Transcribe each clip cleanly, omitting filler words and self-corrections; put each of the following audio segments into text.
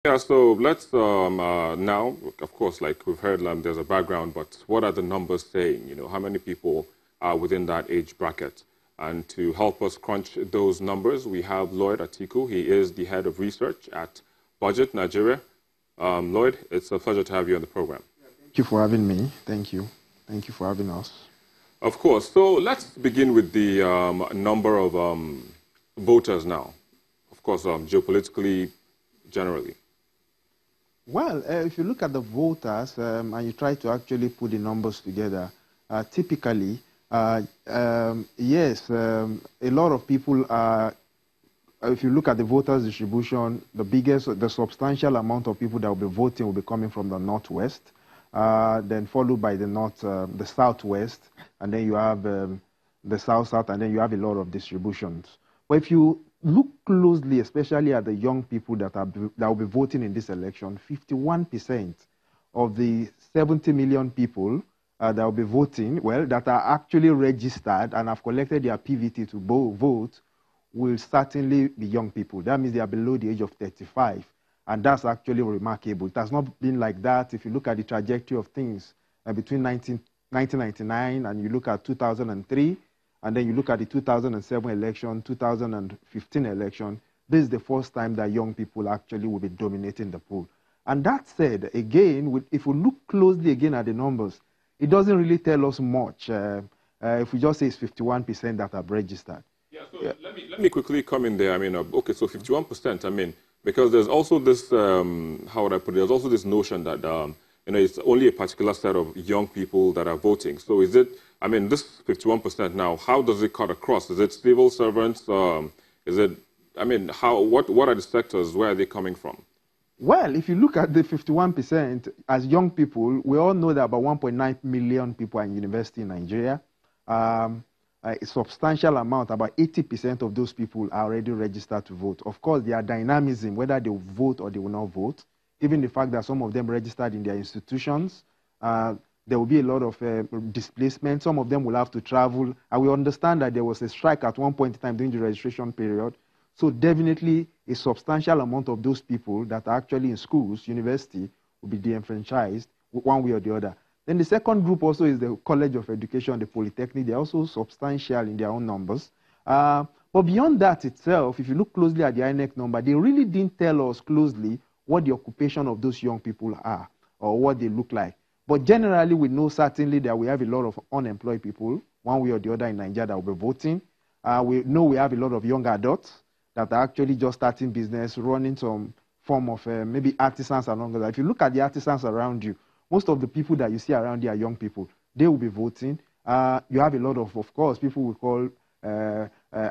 Yeah, so let's now, of course, like we've heard, there's a background, but what are the numbers saying? You know, how many people are within that age bracket? And to help us crunch those numbers, we have Lloyd Atiku. He is the head of research at Budget Nigeria. Lloyd, it's a pleasure to have you on the program. Thank you for having me. Thank you. Thank you for having us. Of course. So let's begin with the number of voters now. Of course, geopolitically, generally. Well, if you look at the voters and you try to actually put the numbers together, typically, yes, a lot of people are, if you look at the voters distribution, the substantial amount of people that will be voting will be coming from the Northwest, then followed by the Southwest, and then you have the South, and then you have a lot of distributions. But if you look closely, especially at the young people that will be voting in this election, 51% of the 70 million people that will be voting, well, that are actually registered and have collected their PVT to vote, will certainly be young people. That means they are below the age of 35. And that's actually remarkable. It has not been like that. If you look at the trajectory of things between 1999 and you look at 2003, and then you look at the 2007 election, 2015 election, this is the first time that young people actually will be dominating the poll. And that said, again, if we look closely again at the numbers, it doesn't really tell us much. If we just say it's 51% that have registered. Yeah, so yeah. Let me quickly come in there. I mean, okay, so 51%, I mean, because there's also this, how would I put it, there's also this notion that, you know, it's only a particular set of young people that are voting. So is it, I mean, this 51% now, how does it cut across? Is it civil servants? Is it, I mean, what are the sectors? Where are they coming from? Well, if you look at the 51%, as young people, we all know that about 1.9 million people are in university in Nigeria. A substantial amount, about 80% of those people are already registered to vote. Of course, their dynamism, whether they will vote or they will not vote, even the fact that some of them registered in their institutions, there will be a lot of displacement. Some of them will have to travel. And we understand that there was a strike at one point in time during the registration period. So definitely a substantial amount of those people that are actually in schools, university, will be disenfranchised one way or the other. Then the second group also is the College of Education, the Polytechnic. They're also substantial in their own numbers. But beyond that itself, if you look closely at the INEC number, they really didn't tell us closely what the occupation of those young people are or what they look like. But generally, we know certainly that we have a lot of unemployed people, one way or the other in Nigeria, that will be voting. We know we have a lot of young adults that are actually just starting business, running some form of maybe artisans along that. If you look at the artisans around you, most of the people that you see around here are young people. They will be voting. You have a lot of course, people we call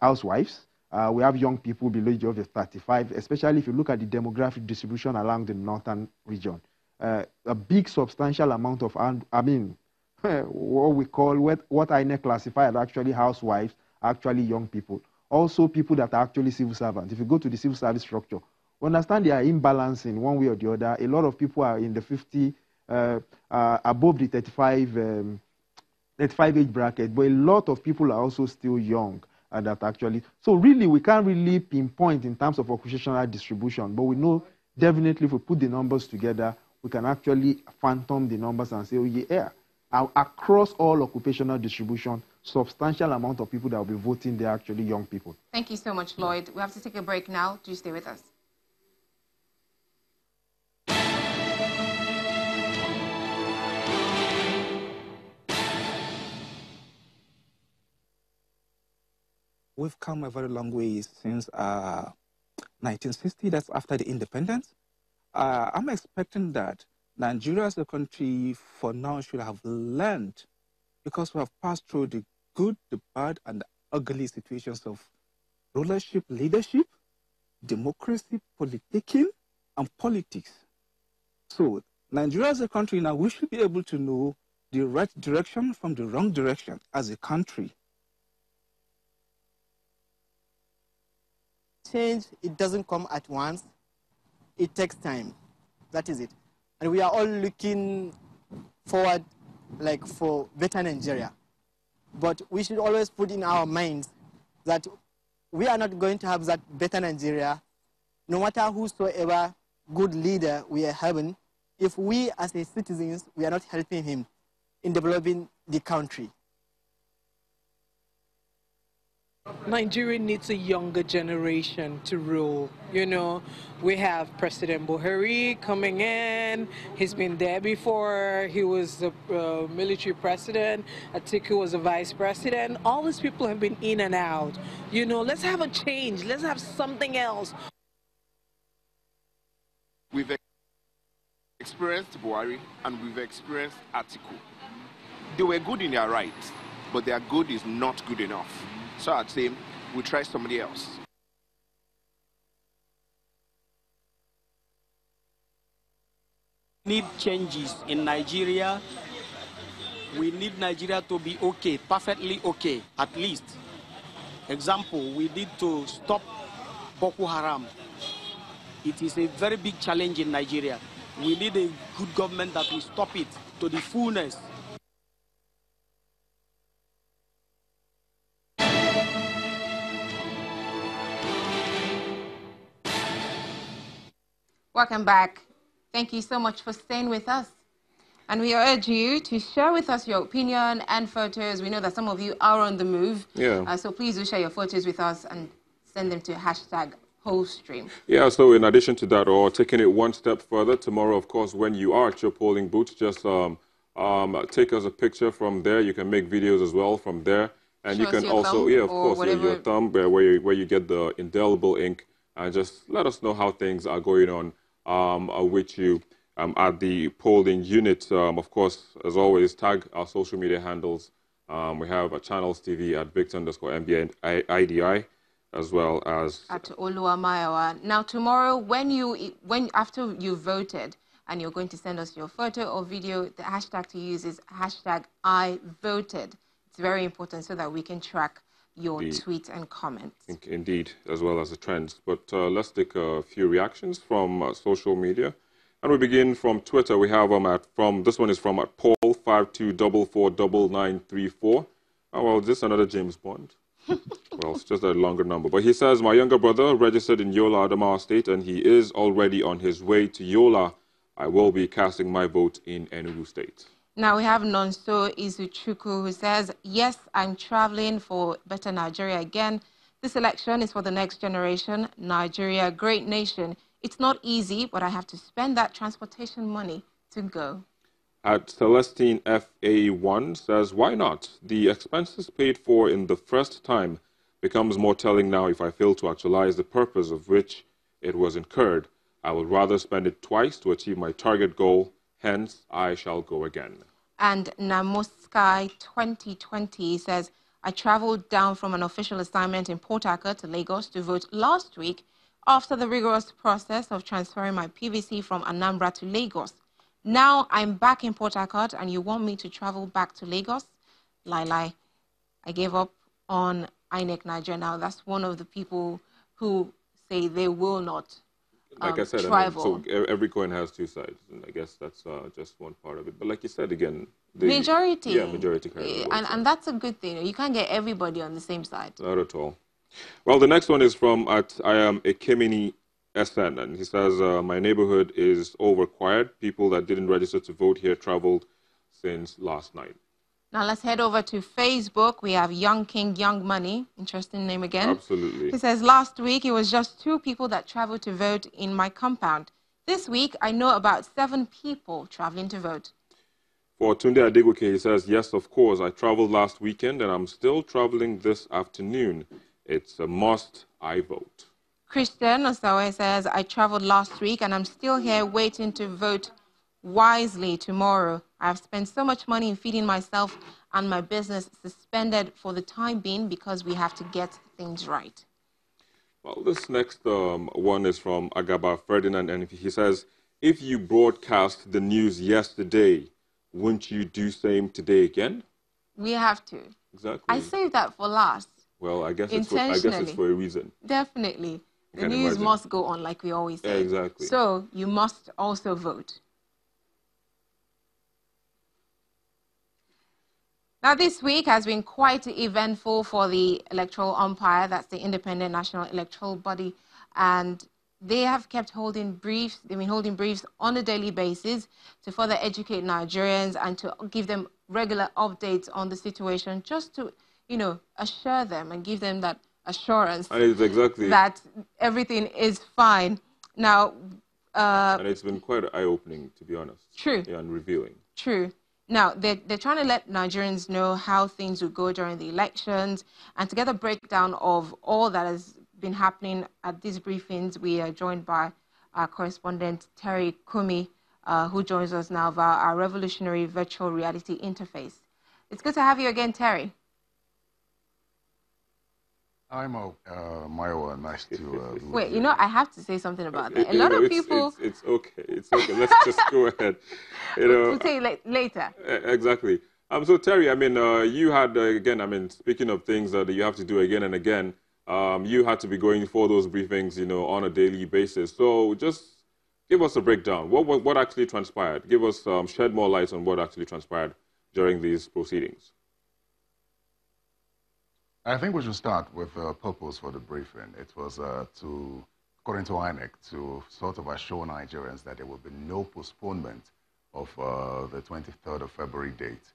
housewives. We have young people below the age of 35, especially if you look at the demographic distribution along the northern region. A big substantial amount of, I mean, what we call, what INEC classify as actually housewives, actually young people. Also people that are actually civil servants. If you go to the civil service structure, we understand they are imbalancing one way or the other. A lot of people are in the 50, above the 35 age bracket, but a lot of people are also still young that actually. So really, we can't really pinpoint in terms of occupational distribution, but we know definitely if we put the numbers together, we can actually phantom the numbers and say, oh yeah, across all occupational distribution, substantial amount of people that will be voting, they're actually young people. Thank you so much, Lloyd. We have to take a break now. Do stay with us. We've come a very long way since 1960, that's after the independence. I'm expecting that Nigeria as a country for now should have learned, because we have passed through the good, the bad, and the ugly situations of rulership, leadership, democracy, politicking, and politics. So Nigeria as a country now, we should be able to know the right direction from the wrong direction as a country. Change, it doesn't come at once. It takes time. That is it. And we are all looking forward like for better Nigeria. But we should always put in our minds that we are not going to have that better Nigeria, no matter whosoever good leader we are having if we as a citizens, we are not helping him in developing the country? Nigeria needs a younger generation to rule. You know, we have President Buhari coming in. He's been there before. He was the military president. Atiku was the vice president. All these people have been in and out. You know, let's have a change. Let's have something else. We've experienced Buhari and we've experienced Atiku. They were good in their right, but their good is not good enough. So I'd say we'll try somebody else. Need changes in Nigeria. We need Nigeria to be okay, perfectly okay, at least. Example, we need to stop Boko Haram. It is a very big challenge in Nigeria. We need a good government that will stop it to the fullness. Welcome back. Thank you so much for staying with us. And we urge you to share with us your opinion and photos. We know that some of you are on the move. Yeah. So please do share your photos with us and send them to #PollStream. Yeah, so in addition to that, or taking it one step further, tomorrow, of course, when you are at your polling booth, just take us a picture from there. You can make videos as well from there. And you can also, yeah, of course, your thumb, where you get the indelible ink, and just let us know how things are going on with you at the polling unit. Of course, as always, tag our social media handles. We have a Channels TV at Victor_MBIDI, as well as at Oluwamayowa. Now, tomorrow, after you voted, and you're going to send us your photo or video, the hashtag to use is #IVoted. It's very important so that we can track your tweets and comments. Indeed, as well as the trends. But let's take a few reactions from social media. And we begin from Twitter. We have this one is from Paul52449934. Oh, well, is this another James Bond? Well, it's just a longer number. But he says, my younger brother registered in Yola, Adamawa State, and he is already on his way to Yola. I will be casting my vote in Enugu State. Now we have Nonso Izuchuku, who says, yes, I'm traveling for better Nigeria again. This election is for the next generation. Nigeria, great nation. It's not easy, but I have to spend that transportation money to go. At Celestine FA1 says, why not? The expenses paid for in the first time becomes more telling now if I fail to actualize the purpose of which it was incurred. I would rather spend it twice to achieve my target goal. Hence, I shall go again. And Namosky 2020 says, I traveled down from an official assignment in Port Harcourt to Lagos to vote last week after the rigorous process of transferring my PVC from Anambra to Lagos. Now I'm back in Port Harcourt and you want me to travel back to Lagos? Lie. I gave up on INEC Nigeria. Now that's one of the people who say they will not like I said, travel. So every coin has two sides, and I guess that's just one part of it. But like you said, again, the majority. Yeah, majority. And that's a good thing. You can't get everybody on the same side. Not at all. Well, the next one is from I am Ekemini SN, and he says, my neighborhood is overquiet. People that didn't register to vote here traveled since last night. Now let's head over to Facebook. We have Young King, Young Money. Interesting name again. Absolutely. He says, last week it was just 2 people that traveled to vote in my compound. This week I know about 7 people traveling to vote. For Tunde Adegoke, he says, yes, of course. I traveled last weekend and I'm still traveling this afternoon. It's a must. I vote. Christian Osawe says, I traveled last week and I'm still here waiting to vote wisely tomorrow. I've spent so much money in feeding myself and my business suspended for the time being because we have to get things right. Well, this next one is from Agaba Ferdinand, and he says, if you broadcast the news yesterday, wouldn't you do same today again? We have to. Exactly. I saved that for last. Well, I guess it's for a reason. Definitely. The news must go on, like we always say. Yeah, exactly. So you must also vote. Now, this week has been quite eventful for the electoral umpire. That's the Independent National Electoral Body. And they have kept holding briefs. They've been holding briefs on a daily basis to further educate Nigerians and to give them regular updates on the situation, just to, you know, assure them and give them that assurance that everything is fine. Now, and it's been quite eye-opening, to be honest. True. Yeah, and revealing. True. Now, they're trying to let Nigerians know how things will go during the elections, and to get a breakdown of all that has been happening at these briefings, we are joined by our correspondent, Terry Kumi, who joins us now via our revolutionary virtual reality interface. It's good to have you again, Terry. Hi, Maiwa. Nice to... Wait, you know, I have to say something about that. A lot of people... It's okay. It's okay. Let's just go ahead. You know, we'll tell you later. Exactly. So, Terry, I mean, you had, again, I mean, speaking of things that you have to do again and again, you had to be going for those briefings, you know, on a daily basis. So just give us a breakdown. What actually transpired? Give us, shed more light on what actually transpired during these proceedings. I think we should start with the purpose for the briefing. It was according to INEC, to sort of assure Nigerians that there will be no postponement of the 23rd of February date,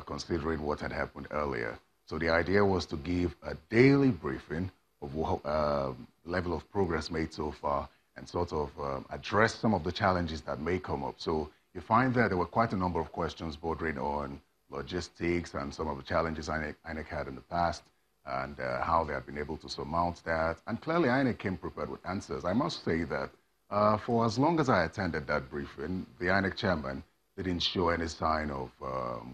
considering what had happened earlier. So the idea was to give a daily briefing of level of progress made so far and sort of address some of the challenges that may come up. So you find that there were quite a number of questions bordering on logistics and some of the challenges INEC had in the past, and how they have been able to surmount that. And clearly, INEC came prepared with answers. I must say that for as long as I attended that briefing, the INEC chairman didn't show any sign of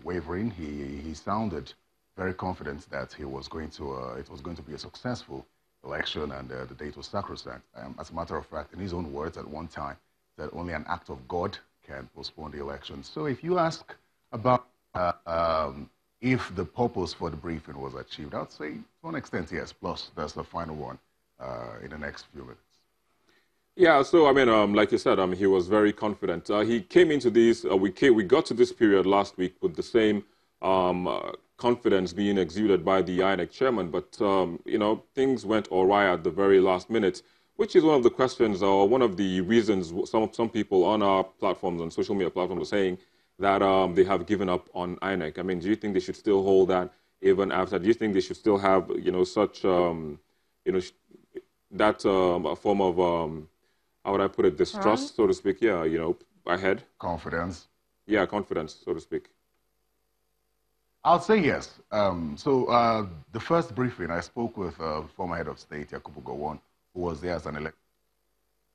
wavering. He sounded very confident that it was going to be a successful election, and the date was sacrosanct. As a matter of fact, in his own words at one time, that only an act of God can postpone the election. So if you ask about if the purpose for the briefing was achieved, I'd say to an extent, yes. Plus, that's the final one in the next few minutes. Yeah, so, I mean, like you said, he was very confident. He came into this, we got to this period last week with the same confidence being exuded by the INEC chairman, but, you know, things went awry at the very last minute, which is one of the questions or one of the reasons some people on our platforms, on social media platforms, are saying that they have given up on INEC. I mean, do you think they should still hold that even after? Do you think they should still have, you know, such, you know, that form of, how would I put it, distrust, so to speak? Yeah, you know, ahead. Confidence. Yeah, confidence, so to speak. I'll say yes. The first briefing, I spoke with former head of state, Yakubu Gowon, who was there as an elected.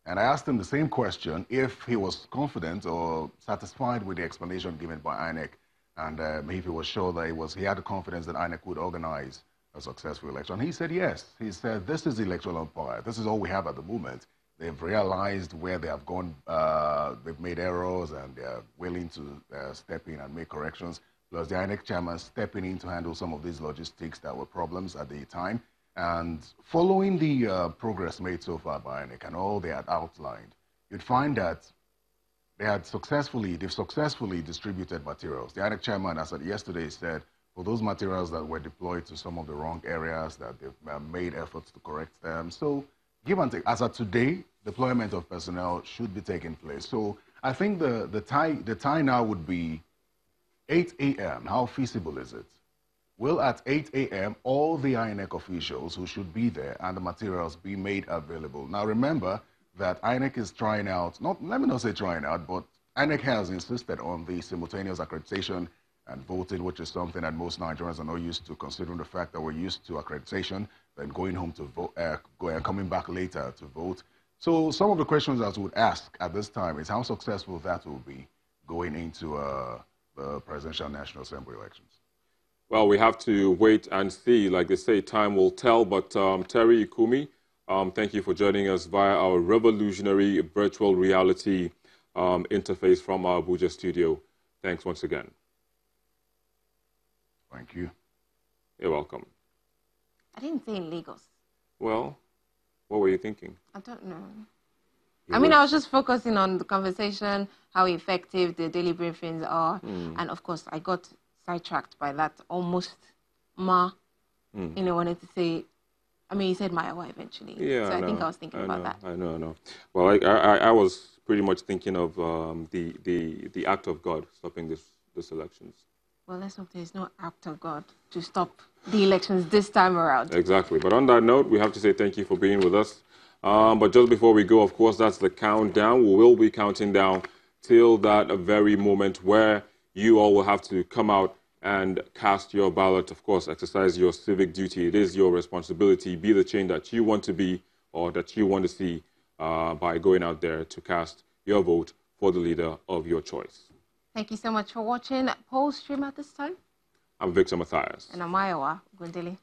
And I asked him the same question, if he was confident or satisfied with the explanation given by INEC, and if he was sure that he had the confidence that INEC would organize a successful election. He said yes. He said, this is the electoral umpire. This is all we have at the moment. They've realized where they have gone, they've made errors, and they're willing to step in and make corrections. Plus the INEC chairman stepping in to handle some of these logistics that were problems at the time. And following the progress made so far by INEC and all they had outlined, you'd find that they've successfully distributed materials. The INEC chairman, as I said yesterday, said for those materials that were deployed to some of the wrong areas, that they've made efforts to correct them. So give and take. As of today, deployment of personnel should be taking place. So I think the tie now would be 8 a.m. How feasible is it? Will at 8 a.m. all the INEC officials who should be there and the materials be made available? Now remember that INEC is trying out, let me not say trying out, but INEC has insisted on the simultaneous accreditation and voting, which is something that most Nigerians are not used to, considering the fact that we're used to accreditation, then going home to vote, coming back later to vote. So some of the questions that we would ask at this time is how successful that will be going into the presidential National Assembly elections. Well, we have to wait and see. Like they say, time will tell. But Terry Kumi, thank you for joining us via our revolutionary virtual reality interface from our Abuja studio. Thanks once again. Thank you. You're welcome. I didn't say in Lagos. Well, what were you thinking? I don't know. I mean, I was just focusing on the conversation, how effective the daily briefings are. And of course, I got sidetracked by that almost you know, wanted to say I mean, you said Mayowa eventually. Yeah, so I think I was thinking about that. I know. Well, I was pretty much thinking of the act of God stopping this elections. Well, let's hope there's no act of God to stop the elections this time around. Exactly. But on that note, we have to say thank you for being with us. But just before we go, of course, that's the countdown. We will be counting down till that very moment where you all will have to come out and cast your ballot. Of course, exercise your civic duty. It is your responsibility. Be the change that you want to be or that you want to see by going out there to cast your vote for the leader of your choice. Thank you so much for watching Pulse Stream at this time. I'm Victor Matthias. And I'm Mayowa Gundili.